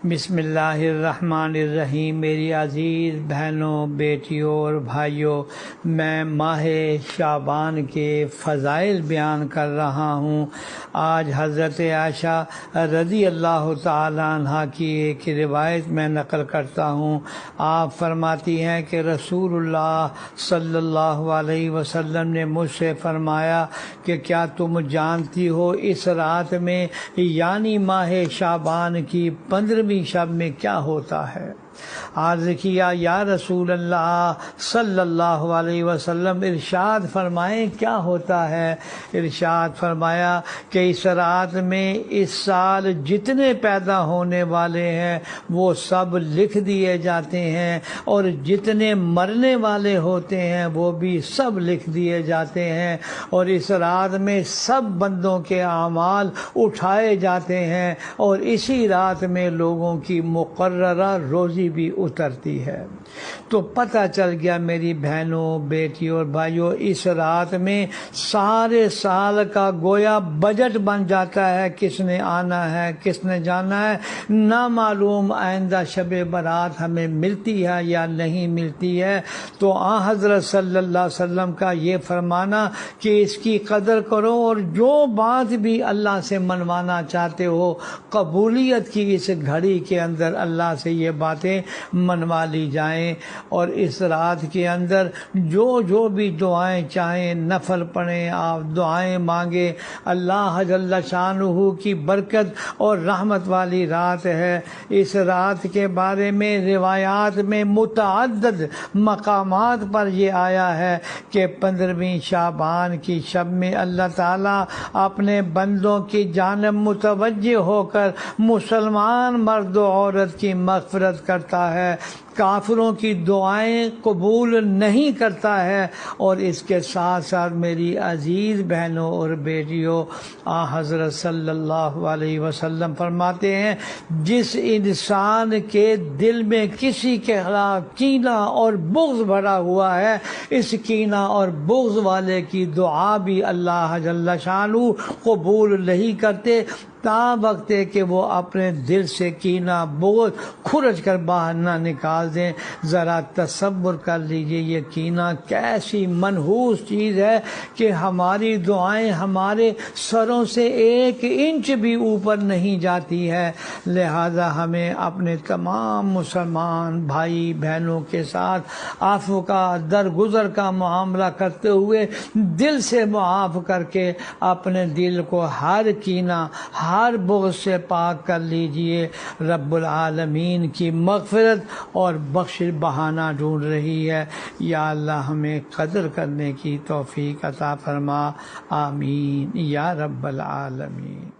بسم اللہ الرحمن الرحیم۔ میری عزیز بہنوں، بیٹیوں اور بھائیوں، میں ماہ شعبان کے فضائل بیان کر رہا ہوں۔ آج حضرت عائشہ رضی اللہ تعالی عنہ کی ایک روایت میں نقل کرتا ہوں۔ آپ فرماتی ہیں کہ رسول اللہ صلی اللہ علیہ وسلم نے مجھ سے فرمایا کہ کیا تم جانتی ہو اس رات میں یعنی ماہ شعبان کی 15ویں شب میں کیا ہوتا ہے؟ عرض کیا یا رسول اللہ صلی اللہ علیہ وسلم، ارشاد فرمائیں کیا ہوتا ہے؟ ارشاد فرمایا کہ اس رات میں اس سال جتنے پیدا ہونے والے ہیں وہ سب لکھ دیے جاتے ہیں، اور جتنے مرنے والے ہوتے ہیں وہ بھی سب لکھ دیے جاتے ہیں، اور اس رات میں سب بندوں کے اعمال اٹھائے جاتے ہیں، اور اسی رات میں لوگوں کی مقررہ روزی بھی اترتی ہے۔ تو پتہ چل گیا میری بہنوں، بیٹیوں اور بھائیوں، اس رات میں سارے سال کا گویا بجٹ بن جاتا ہے، کس نے آنا ہے، کس نے جانا ہے۔ نہ معلوم آئندہ شب برات ہمیں ملتی ہے یا نہیں ملتی ہے۔ تو حضرت صلی اللہ علیہ وسلم کا یہ فرمانا کہ اس کی قدر کرو، اور جو بات بھی اللہ سے منوانا چاہتے ہو قبولیت کی اس گھڑی کے اندر اللہ سے یہ باتیں منوا لی جائیں، اور اس رات کے اندر جو بھی دعائیں چاہیں نفل پڑھیں، آپ دعائیں مانگیں۔ اللہ جل شانہ کی برکت اور رحمت والی رات ہے۔ اس رات کے بارے میں روایات میں متعدد مقامات پر یہ آیا ہے کہ 15ویں شعبان کی شب میں اللہ تعالیٰ اپنے بندوں کی جانب متوجہ ہو کر مسلمان مرد و عورت کی مغفرت کرتا ہے، کافروں کی دعائیں قبول نہیں کرتا ہے۔ اور اس کے ساتھ ساتھ میری عزیز بہنوں اور بیٹیوں، حضرت صلی اللہ علیہ وسلم فرماتے ہیں جس انسان کے دل میں کسی کے خلاف کینہ اور بغض بھرا ہوا ہے، اس کینہ اور بغض والے کی دعا بھی اللہ جل شانہ قبول نہیں کرتے تا وقت کہ وہ اپنے دل سے کینہ بغض کھرچ کر باہر نہ نکال دیں۔ ذرا تصور کر لیجئے یہ کینہ کیسی منحوس چیز ہے کہ ہماری دعائیں ہمارے سروں سے 1 انچ بھی اوپر نہیں جاتی ہے۔ لہذا ہمیں اپنے تمام مسلمان بھائی بہنوں کے ساتھ عفو کا، درگزر کا معاملہ کرتے ہوئے دل سے معاف کر کے اپنے دل کو ہر کینہ، ہر بغض سے پاک کر لیجئے۔ رب العالمین کی مغفرت اور بخشش بہانہ ڈھونڈ رہی ہے۔ یا اللہ ہمیں قدر کرنے کی توفیق عطا فرما، آمین یا رب العالمین۔